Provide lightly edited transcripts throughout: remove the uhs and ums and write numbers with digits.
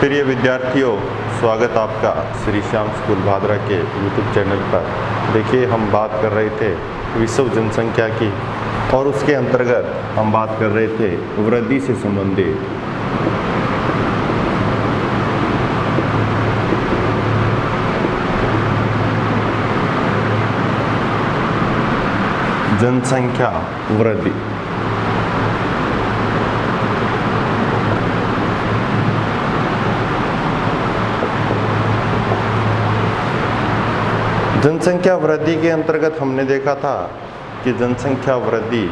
प्रिय विद्यार्थियों, स्वागत आपका श्री श्याम स्कूल भादरा के यूट्यूब चैनल पर। देखिए, हम बात कर रहे थे विश्व जनसंख्या की और उसके अंतर्गत हम बात कर रहे थे वृद्धि से संबंधित। जनसंख्या वृद्धि। जनसंख्या वृद्धि के अंतर्गत हमने देखा था कि जनसंख्या वृद्धि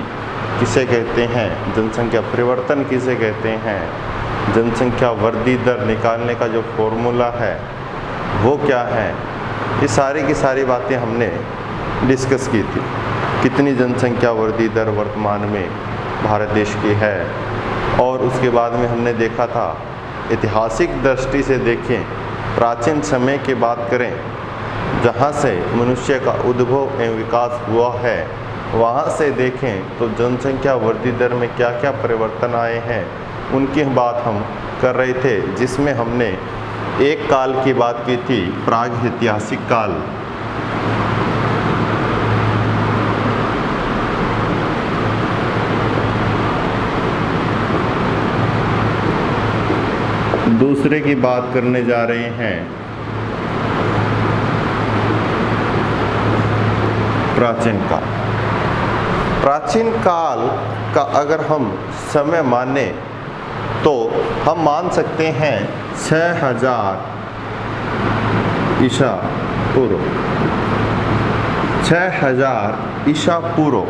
किसे कहते हैं, जनसंख्या परिवर्तन किसे कहते हैं, जनसंख्या वृद्धि दर निकालने का जो फॉर्मूला है वो क्या है। ये सारी की सारी बातें हमने डिस्कस की थी। कितनी जनसंख्या वृद्धि दर वर्तमान में भारत देश की है, और उसके बाद में हमने देखा था ऐतिहासिक दृष्टि से देखें, प्राचीन समय की बात करें जहाँ से मनुष्य का उद्भव एवं विकास हुआ है, वहाँ से देखें तो जनसंख्या वृद्धि दर में क्या क्या परिवर्तन आए हैं उनकी बात हम कर रहे थे, जिसमें हमने एक काल की बात की थी, प्राग ऐतिहासिक काल। दूसरे की बात करने जा रहे हैं प्राचीन काल। प्राचीन काल का अगर हम समय माने तो हम मान सकते हैं 6000 ईसा पूर्व। 6000 ईसा पूर्व,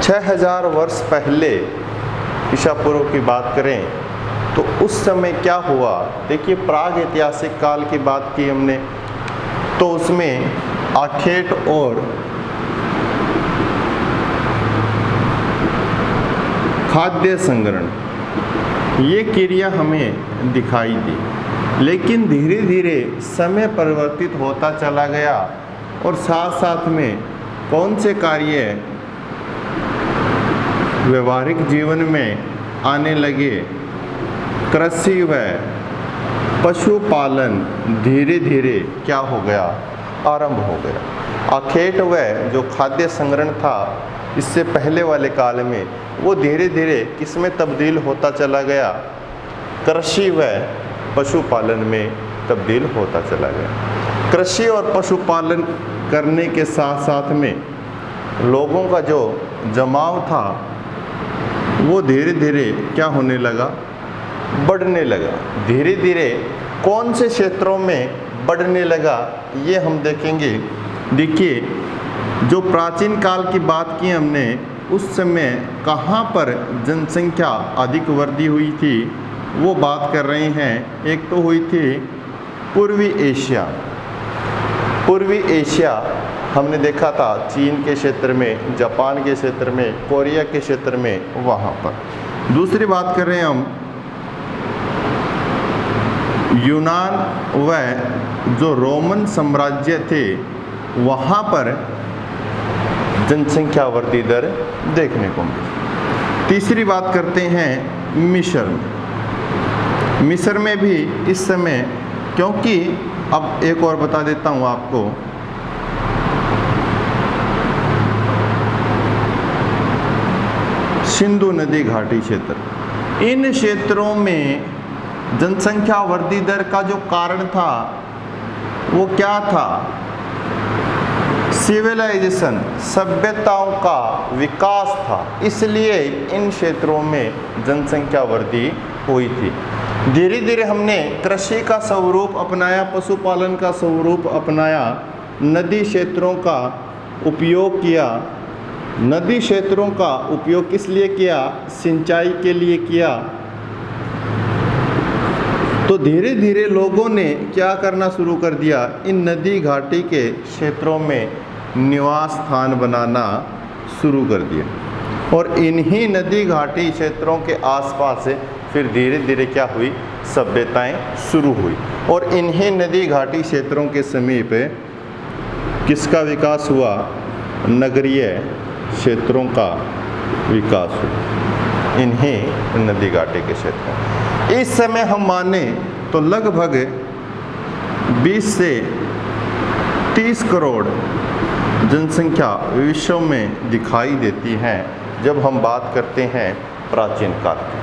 6000 वर्ष पहले ईसा पूर्व की बात करें तो उस समय क्या हुआ। देखिए, प्राग ऐतिहासिक काल की बात की हमने तो उसमें आखेट और खाद्य संग्रहण ये क्रिया हमें दिखाई दी, लेकिन धीरे धीरे समय परिवर्तित होता चला गया और साथ साथ में कौन से कार्य व्यवहारिक जीवन में आने लगे। कृषि व पशुपालन धीरे धीरे क्या हो गया, आरंभ हो गया। आखेट व जो खाद्य संग्रहण था इससे पहले वाले काल में, वो धीरे धीरे किसमें तब्दील होता चला गया, कृषि व पशुपालन में तब्दील होता चला गया। कृषि और पशुपालन करने के साथ साथ में लोगों का जो जमाव था वो धीरे धीरे क्या होने लगा, बढ़ने लगा। धीरे धीरे कौन से क्षेत्रों में बढ़ने लगा ये हम देखेंगे। देखिए, जो प्राचीन काल की बात की हमने, उस समय कहाँ पर जनसंख्या अधिक वृद्धि हुई थी वो बात कर रहे हैं। एक तो हुई थी पूर्वी एशिया। पूर्वी एशिया हमने देखा था चीन के क्षेत्र में, जापान के क्षेत्र में, कोरिया के क्षेत्र में, वहाँ पर। दूसरी बात कर रहे हैं हम यूनान व जो रोमन साम्राज्य थे, वहाँ पर जनसंख्या वृद्धि दर देखने को मिली। तीसरी बात करते हैं मिस्र में। मिस्र में भी इस समय, क्योंकि अब एक और बता देता हूँ आपको, सिंधु नदी घाटी क्षेत्र, इन क्षेत्रों में जनसंख्या वृद्धि दर का जो कारण था वो क्या था, सिविलाइजेशन, सभ्यताओं का विकास था। इसलिए इन क्षेत्रों में जनसंख्या वृद्धि हुई थी। धीरे धीरे हमने कृषि का स्वरूप अपनाया, पशुपालन का स्वरूप अपनाया, नदी क्षेत्रों का उपयोग किया। नदी क्षेत्रों का उपयोग किस लिए किया, सिंचाई के लिए किया। तो धीरे धीरे लोगों ने क्या करना शुरू कर दिया, इन नदी घाटी के क्षेत्रों में निवास स्थान बनाना शुरू कर दिया, और इन्हीं नदी घाटी क्षेत्रों के आसपास से फिर धीरे धीरे क्या हुई, सभ्यताएं शुरू हुई। और इन्हीं नदी घाटी क्षेत्रों के समीप किसका विकास हुआ, नगरीय क्षेत्रों का विकास हुआ, इन्हीं नदी घाटी के क्षेत्रों। इस समय हम माने तो लगभग 20 से 30 करोड़ जनसंख्या विश्व में दिखाई देती है जब हम बात करते हैं प्राचीन काल की।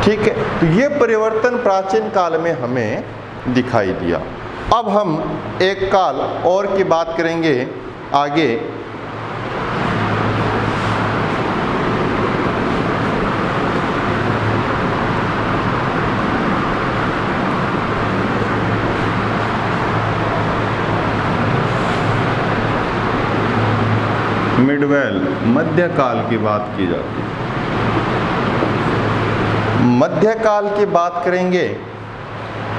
ठीक है, तो ये परिवर्तन प्राचीन काल में हमें दिखाई दिया। अब हम एक काल और की बात करेंगे आगे। मिडवेल मध्यकाल की बात की जाती है। मध्यकाल की बात करेंगे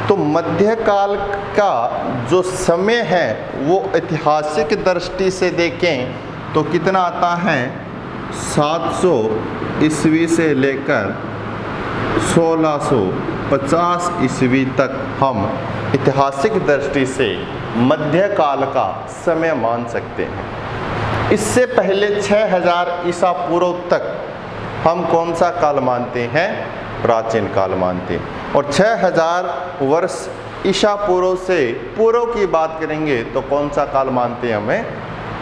तो मध्यकाल का जो समय है वो ऐतिहासिक दृष्टि से देखें तो कितना आता है, 700 ईस्वी से लेकर 1650 ईस्वी तक हम ऐतिहासिक दृष्टि से मध्यकाल का समय मान सकते हैं। इससे पहले 6000 ईसा पूर्व तक हम कौन सा काल मानते हैं, प्राचीन काल मानते हैं। और 6000 वर्ष ईसा पूर्व से पूर्व की बात करेंगे तो कौन सा काल मानते हैं हमें,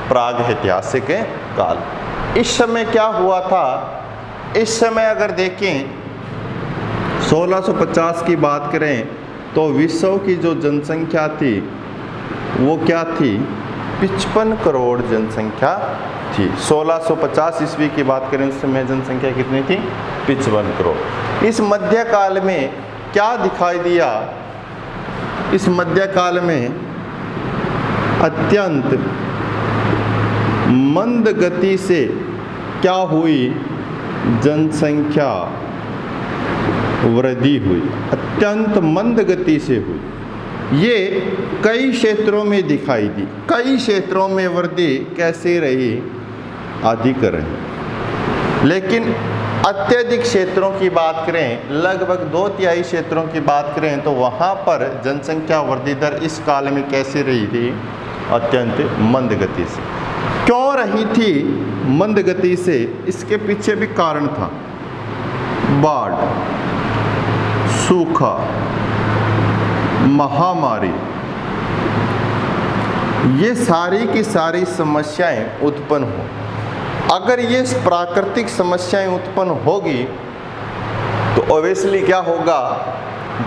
प्राग ऐतिहासिक काल। इस समय क्या हुआ था, इस समय अगर देखें 1650 की बात करें तो विश्व की जो जनसंख्या थी वो क्या थी, 55 करोड़ जनसंख्या थी। 1650 ईस्वी की बात करें उस समय जनसंख्या कितनी थी, 55 करोड़। इस मध्यकाल में क्या दिखाई दिया, इस मध्यकाल में अत्यंत मंद गति से क्या हुई, जनसंख्या वृद्धि हुई, अत्यंत मंद गति से हुई। ये कई क्षेत्रों में दिखाई दी। कई क्षेत्रों में वृद्धि कैसी रही, अधिक रही। लेकिन अत्यधिक क्षेत्रों की बात करें, लगभग 2/3 क्षेत्रों की बात करें तो वहाँ पर जनसंख्या वृद्धि दर इस काल में कैसी रही थी, अत्यंत मंद गति से। क्यों रही थी मंद गति से, इसके पीछे भी कारण था। बाढ़, सूखा, महामारी, ये सारी की सारी समस्याएं उत्पन्न हो। अगर ये प्राकृतिक समस्याएं उत्पन्न होगी तो ऑब्वियसली क्या होगा,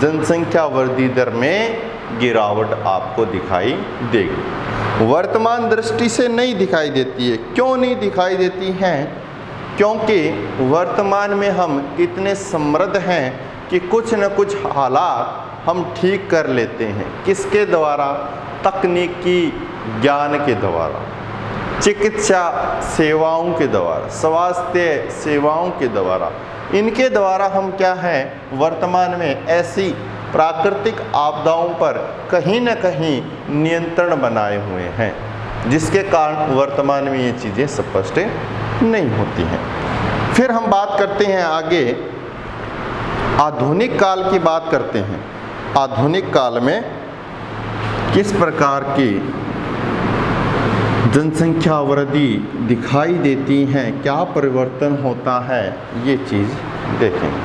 जनसंख्या वृद्धि दर में गिरावट आपको दिखाई देगी। वर्तमान दृष्टि से नहीं दिखाई देती है। क्यों नहीं दिखाई देती हैं, क्योंकि वर्तमान में हम इतने समृद्ध हैं कि कुछ न कुछ हालात हम ठीक कर लेते हैं। किसके द्वारा, तकनीकी ज्ञान के द्वारा, चिकित्सा सेवाओं के द्वारा, स्वास्थ्य सेवाओं के द्वारा। इनके द्वारा हम क्या हैं, वर्तमान में ऐसी प्राकृतिक आपदाओं पर कहीं न कहीं नियंत्रण बनाए हुए हैं, जिसके कारण वर्तमान में ये चीज़ें स्पष्ट नहीं होती हैं। फिर हम बात करते हैं आगे, आधुनिक काल की बात करते हैं। आधुनिक काल में किस प्रकार की जनसंख्या वृद्धि दिखाई देती हैं, क्या परिवर्तन होता है, ये चीज़ देखेंगे।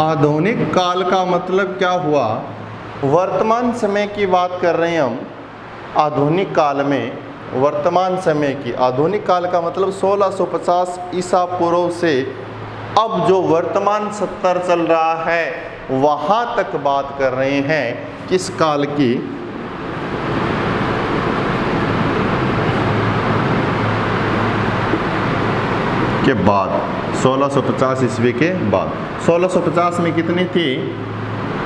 आधुनिक काल का मतलब क्या हुआ, वर्तमान समय की बात कर रहे हैं हम। आधुनिक काल में वर्तमान समय की, आधुनिक काल का मतलब 1650 ईसा पूर्व से अब जो वर्तमान सत्तर चल रहा है वहाँ तक बात कर रहे हैं। किस काल की, के बाद, 1650 ईस्वी के बाद। 1650 में कितनी थी,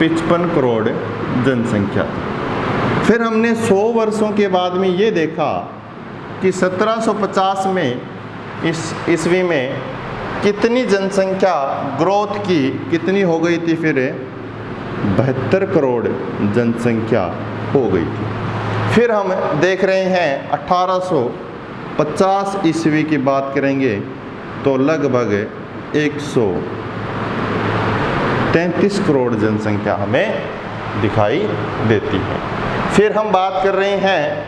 55 करोड़ जनसंख्या थी। फिर हमने 100 वर्षों के बाद में ये देखा कि 1750 में इस ईस्वी में कितनी जनसंख्या ग्रोथ की, कितनी हो गई थी, फिर 72 करोड़ जनसंख्या हो गई थी। फिर हम देख रहे हैं 1850 ईस्वी की बात करेंगे तो लगभग 133 करोड़ जनसंख्या हमें दिखाई देती है। फिर हम बात कर रहे हैं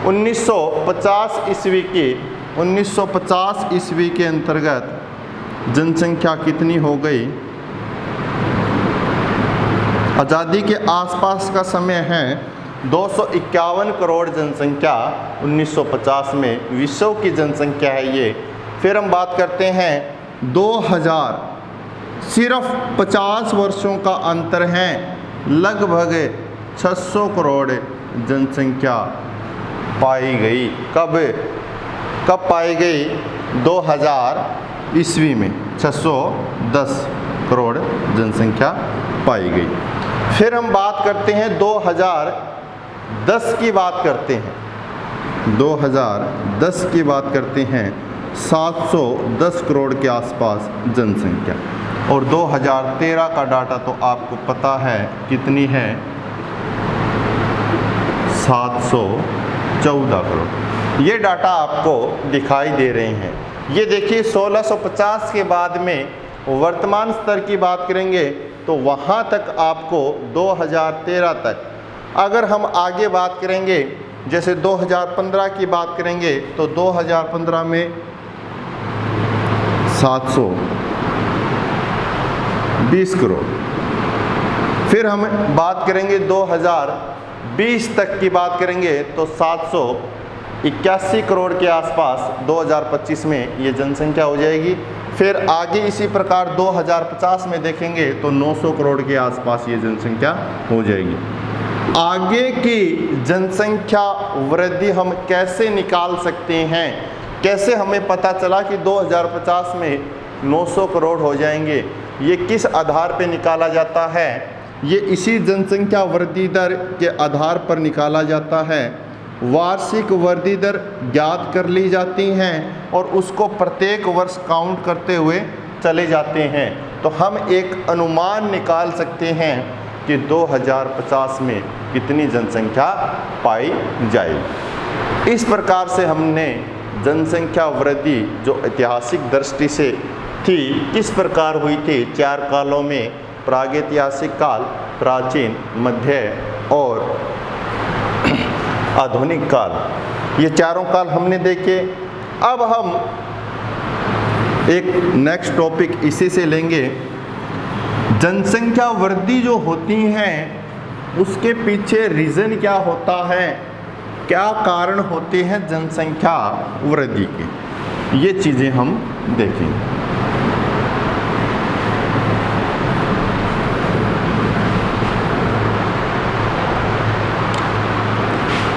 1950 ईस्वी के अंतर्गत जनसंख्या कितनी हो गई? आज़ादी के आसपास का समय है 251 करोड़ जनसंख्या 1950 में विश्व की जनसंख्या है ये। फिर हम बात करते हैं 2000, सिर्फ 50 वर्षों का अंतर है, लगभग 600 करोड़ जनसंख्या पाई गई। कब पाई गई? 2000 ईस्वी में 610 करोड़ जनसंख्या पाई गई। फिर हम बात करते हैं 2010 की बात करते हैं, 2010 की बात करते हैं 710 करोड़ के आसपास जनसंख्या। और 2013 का डाटा तो आपको पता है कितनी है, 714 करोड़। ये डाटा आपको दिखाई दे रहे हैं। ये देखिए 1650 के बाद में वर्तमान स्तर की बात करेंगे तो वहाँ तक आपको 2013 तक, अगर हम आगे बात करेंगे जैसे 2015 की बात करेंगे तो 2015 में 720 करोड़। फिर हम बात करेंगे 2020 तक की बात करेंगे तो 781 करोड़ के आसपास 2025 में ये जनसंख्या हो जाएगी। फिर आगे इसी प्रकार 2050 में देखेंगे तो 900 करोड़ के आसपास ये जनसंख्या हो जाएगी। आगे की जनसंख्या वृद्धि हम कैसे निकाल सकते हैं? कैसे हमें पता चला कि 2050 में 900 करोड़ हो जाएंगे? ये किस आधार पे निकाला जाता है? ये इसी जनसंख्या वृद्धि दर के आधार पर निकाला जाता है। वार्षिक वृद्धि दर ज्ञात कर ली जाती हैं और उसको प्रत्येक वर्ष काउंट करते हुए चले जाते हैं। तो हम एक अनुमान निकाल सकते हैं कि 2050 में कितनी जनसंख्या पाई जाएगी। इस प्रकार से हमने जनसंख्या वृद्धि जो ऐतिहासिक दृष्टि से थी किस प्रकार हुई थी, 4 कालों में, प्रागैतिहासिक काल, प्राचीन, मध्य और आधुनिक काल, ये चारों काल हमने देखे। अब हम एक नेक्स्ट टॉपिक इसी से लेंगे। जनसंख्या वृद्धि जो होती हैं उसके पीछे रीज़न क्या होता है, क्या कारण होते हैं जनसंख्या वृद्धि के, ये चीज़ें हम देखेंगे।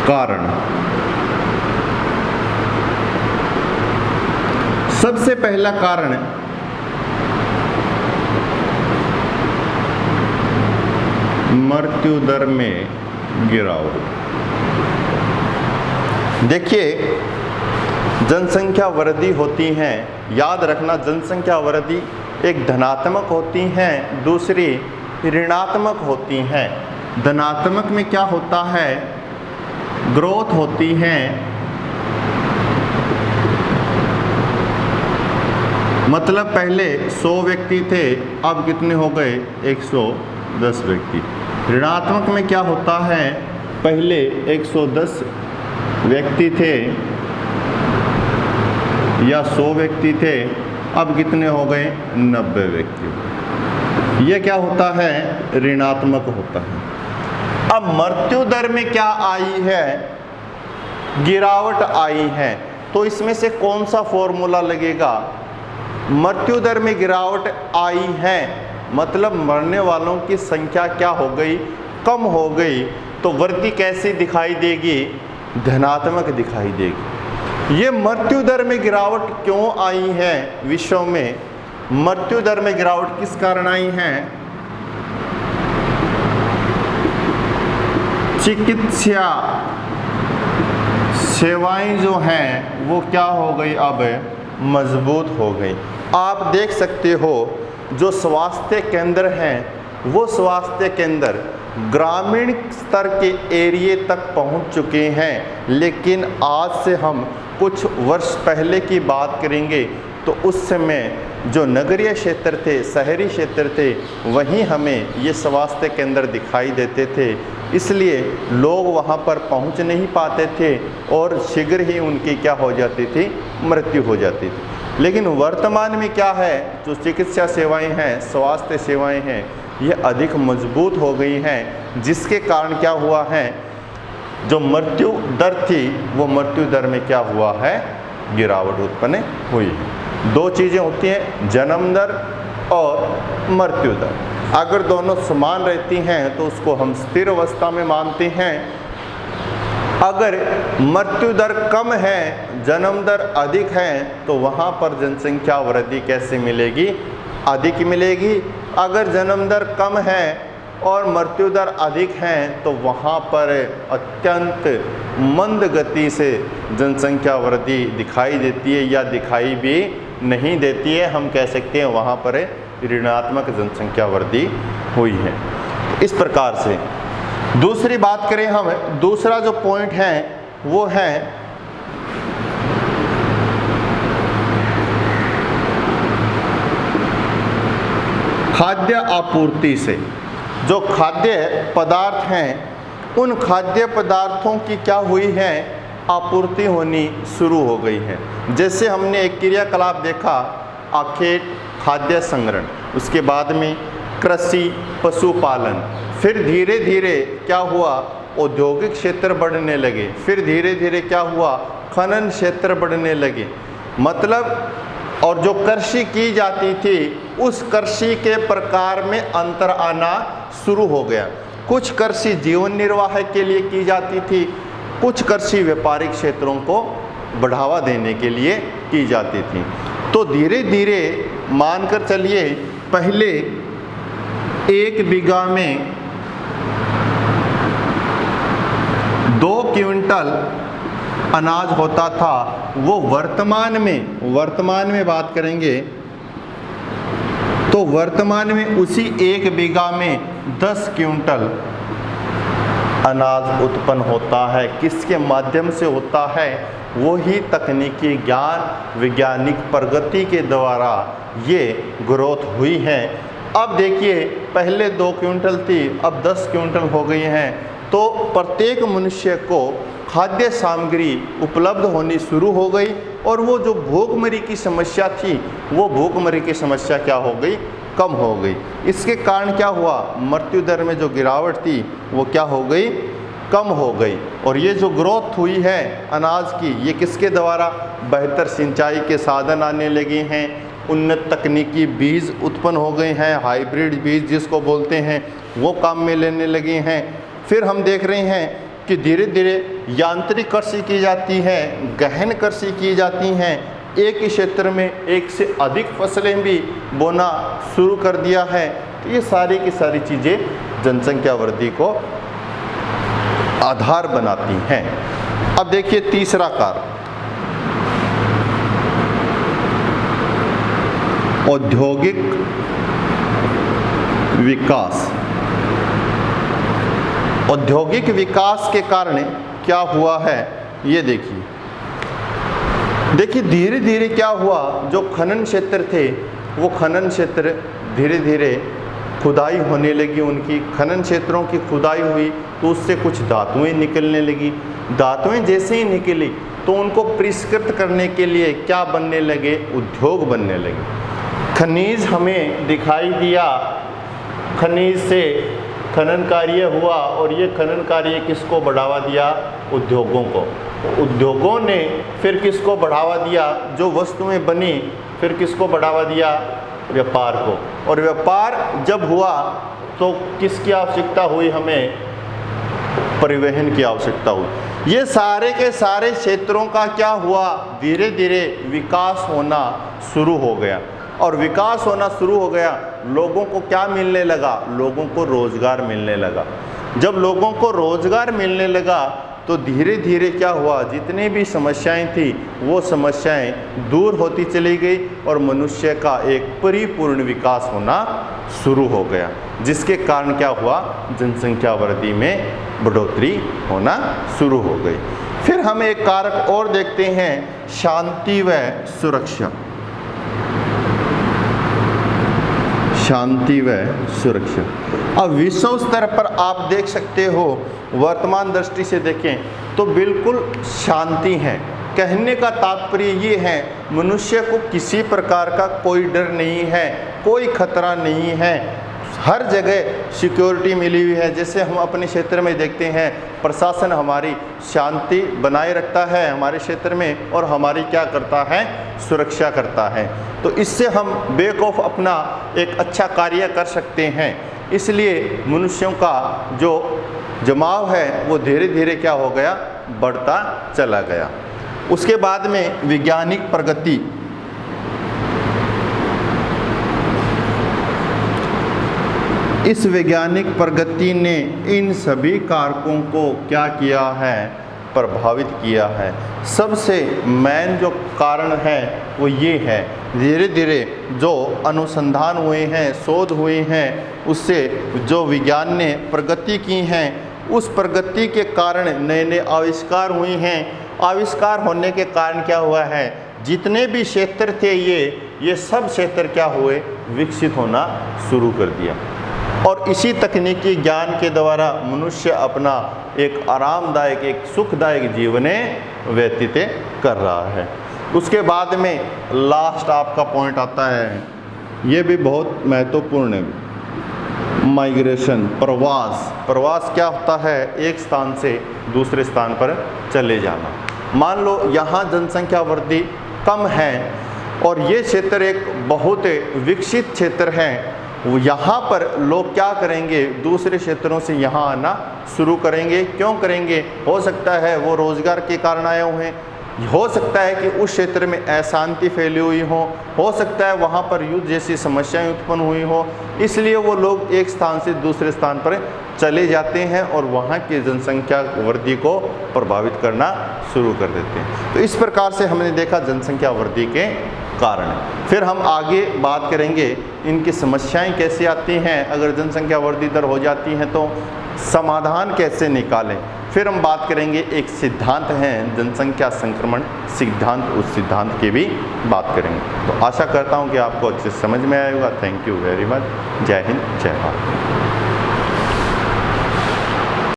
कारण, सबसे पहला कारण मृत्यु दर में गिरावट। देखिए जनसंख्या वृद्धि होती है, याद रखना जनसंख्या वृद्धि एक धनात्मक होती हैं, दूसरी ऋणात्मक होती हैं। धनात्मक में क्या होता है, ग्रोथ होती है, मतलब पहले 100 व्यक्ति थे अब कितने हो गए, 110 व्यक्ति। ऋणात्मक में क्या होता है, पहले 110 व्यक्ति थे या 100 व्यक्ति थे अब कितने हो गए, 90 व्यक्ति। ये क्या होता है, ऋणात्मक होता है। अब मृत्यु दर में क्या आई है, गिरावट आई है। तो इसमें से कौन सा फॉर्मूला लगेगा, मृत्यु दर में गिरावट आई है मतलब मरने वालों की संख्या क्या हो गई, कम हो गई। तो वृद्धि कैसी दिखाई देगी, धनात्मक दिखाई देगी। ये मृत्यु दर में गिरावट क्यों आई है विश्व में, मृत्यु दर में गिरावट किस कारण आई है, चिकित्सा सेवाएं जो हैं वो क्या हो गई, अब मजबूत हो गई। आप देख सकते हो जो स्वास्थ्य केंद्र हैं वो स्वास्थ्य केंद्र ग्रामीण स्तर के एरिए तक पहुंच चुके हैं, लेकिन आज से हम कुछ वर्ष पहले की बात करेंगे तो उस समय जो नगरीय क्षेत्र थे, शहरी क्षेत्र थे, वहीं हमें ये स्वास्थ्य केंद्र दिखाई देते थे, इसलिए लोग वहाँ पर पहुँच नहीं पाते थे और शीघ्र ही उनकी क्या हो जाती थी, मृत्यु हो जाती थी। लेकिन वर्तमान में क्या है, जो चिकित्सा सेवाएं हैं, स्वास्थ्य सेवाएं हैं, ये अधिक मजबूत हो गई हैं, जिसके कारण क्या हुआ है, जो मृत्यु दर थी वो मृत्यु दर में क्या हुआ है, गिरावट उत्पन्न हुई है। दो चीज़ें होती हैं, जन्म दर और मृत्यु दर। अगर दोनों समान रहती हैं तो उसको हम स्थिर अवस्था में मानते हैं। अगर मृत्यु दर कम है, जन्म दर अधिक है, तो वहाँ पर जनसंख्या वृद्धि कैसे मिलेगी, अधिक मिलेगी। अगर जन्म दर कम है और मृत्यु दर अधिक है तो वहाँ पर अत्यंत मंद गति से जनसंख्या वृद्धि दिखाई देती है या दिखाई भी नहीं देती है। हम कह सकते हैं वहाँ पर ऋणात्मक जनसंख्या वृद्धि हुई है। इस प्रकार से दूसरी बात करें हम, दूसरा जो पॉइंट है वो है खाद्य आपूर्ति से। जो खाद्य पदार्थ हैं, उन खाद्य पदार्थों की क्या हुई है, आपूर्ति होनी शुरू हो गई है। जैसे हमने एक क्रियाकलाप देखा, आखेट, खाद्य संग्रहण, उसके बाद में कृषि, पशुपालन, फिर धीरे धीरे क्या हुआ, औद्योगिक क्षेत्र बढ़ने लगे, फिर धीरे धीरे क्या हुआ, खनन क्षेत्र बढ़ने लगे। मतलब और जो कृषि की जाती थी उस कृषि के प्रकार में अंतर आना शुरू हो गया। कुछ कृषि जीवन निर्वाह के लिए की जाती थी, कुछ कृषि व्यापारिक क्षेत्रों को बढ़ावा देने के लिए की जाती थी। तो धीरे धीरे मानकर चलिए, पहले 1 बीघा में 2 क्विंटल अनाज होता था, वो वर्तमान में बात करेंगे तो वर्तमान में उसी 1 बीघा में 10 क्विंटल अनाज उत्पन्न होता है। किसके माध्यम से होता है, वो ही तकनीकी ज्ञान, वैज्ञानिक प्रगति के द्वारा ये ग्रोथ हुई है। अब देखिए, पहले 2 क्विंटल थी, अब 10 क्विंटल हो गई हैं। तो प्रत्येक मनुष्य को खाद्य सामग्री उपलब्ध होनी शुरू हो गई और वो जो भूखमरी की समस्या थी, वो भूखमरी की समस्या क्या हो गई, कम हो गई। इसके कारण क्या हुआ, मृत्यु दर में जो गिरावट थी वो क्या हो गई, कम हो गई। और ये जो ग्रोथ हुई है अनाज की, ये किसके द्वारा, बेहतर सिंचाई के साधन आने लगे हैं, उन्नत तकनीकी बीज उत्पन्न हो गए हैं, हाइब्रिड बीज जिसको बोलते हैं, वो काम में लेने लगे हैं। फिर हम देख रहे हैं कि धीरे धीरे यांत्रिक कृषि की जाती है, गहन कृषि की जाती हैं, एक ही क्षेत्र में एक से अधिक फसलें भी बोना शुरू कर दिया है। तो ये सारी की सारी चीज़ें जनसंख्या वृद्धि को आधार बनाती हैं। अब देखिए तीसरा कारण, औद्योगिक विकास। औद्योगिक विकास के कारण क्या हुआ है, ये देखिए धीरे धीरे क्या हुआ, जो खनन क्षेत्र थे वो खनन क्षेत्र धीरे धीरे खुदाई होने लगी, उनकी खनन क्षेत्रों की खुदाई हुई तो उससे कुछ धातुएं निकलने लगी। धातुएं जैसे ही निकली तो उनको परिष्कृत करने के लिए क्या बनने लगे, उद्योग बनने लगे। खनिज हमें दिखाई दिया, खनिज से खनन कार्य हुआ और ये खनन कार्य किसको बढ़ावा दिया, उद्योगों को। उद्योगों ने फिर किसको बढ़ावा दिया, जो वस्तुएं बनी, फिर किसको बढ़ावा दिया, व्यापार को। और व्यापार जब हुआ तो किसकी आवश्यकता हुई, हमें परिवहन की आवश्यकता हुई। ये सारे के सारे क्षेत्रों का क्या हुआ, धीरे धीरे विकास होना शुरू हो गया। और विकास होना शुरू हो गया, लोगों को क्या मिलने लगा, लोगों को रोजगार मिलने लगा। जब लोगों को रोजगार मिलने लगा तो धीरे धीरे क्या हुआ, जितनी भी समस्याएं थी वो समस्याएं दूर होती चली गई और मनुष्य का एक परिपूर्ण विकास होना शुरू हो गया, जिसके कारण क्या हुआ, जनसंख्या वृद्धि में बढ़ोतरी होना शुरू हो गई। फिर हम एक कारक और देखते हैं, शांति व सुरक्षा। शांति व सुरक्षा। अब विश्व स्तर पर आप देख सकते हो, वर्तमान दृष्टि से देखें तो बिल्कुल शांति है। कहने का तात्पर्य ये है, मनुष्य को किसी प्रकार का कोई डर नहीं है, कोई खतरा नहीं है, हर जगह सिक्योरिटी मिली हुई है। जैसे हम अपने क्षेत्र में देखते हैं, प्रशासन हमारी शांति बनाए रखता है हमारे क्षेत्र में, और हमारी क्या करता है, सुरक्षा करता है। तो इससे हम बेखौफ अपना एक अच्छा कार्य कर सकते हैं। इसलिए मनुष्यों का जो जमाव है वो धीरे धीरे क्या हो गया, बढ़ता चला गया। उसके बाद में वैज्ञानिक प्रगति, इस वैज्ञानिक प्रगति ने इन सभी कारकों को क्या किया है, प्रभावित किया है। सबसे मेन जो कारण है वो ये है, धीरे धीरे जो अनुसंधान हुए हैं, शोध हुए हैं, उससे जो विज्ञान ने प्रगति की हैं, उस प्रगति के कारण नए नए आविष्कार हुए हैं। आविष्कार होने के कारण क्या हुआ है, जितने भी क्षेत्र थे ये सब क्षेत्र क्या हुए, विकसित होना शुरू कर दिया। और इसी तकनीकी ज्ञान के द्वारा मनुष्य अपना एक आरामदायक, एक सुखदायक जीवन व्यतीत कर रहा है। उसके बाद में लास्ट आपका पॉइंट आता है, ये भी बहुत महत्वपूर्ण है, माइग्रेशन, प्रवास। प्रवास क्या होता है, एक स्थान से दूसरे स्थान पर चले जाना। मान लो यहाँ जनसंख्या वृद्धि कम है और ये क्षेत्र एक बहुत विकसित क्षेत्र है, यहाँ पर लोग क्या करेंगे, दूसरे क्षेत्रों से यहाँ आना शुरू करेंगे। क्यों करेंगे, हो सकता है वो रोजगार के कारण आए हुए हैं, हो सकता है कि उस क्षेत्र में अशांति फैली हुई हो सकता है वहाँ पर युद्ध जैसी समस्याएं उत्पन्न हुई हो, इसलिए वो लोग एक स्थान से दूसरे स्थान पर चले जाते हैं और वहाँ की जनसंख्या वृद्धि को प्रभावित करना शुरू कर देते हैं। तो इस प्रकार से हमने देखा जनसंख्या वृद्धि के कारण। फिर हम आगे बात करेंगे इनकी समस्याएं कैसे आती हैं, अगर जनसंख्या वृद्धि दर हो जाती है तो समाधान कैसे निकालें। फिर हम बात करेंगे, एक सिद्धांत है जनसंख्या संक्रमण सिद्धांत, उस सिद्धांत की भी बात करेंगे। तो आशा करता हूँ कि आपको अच्छे से समझ में आएगा। Thank you very much. जय हिंद, जय भारत।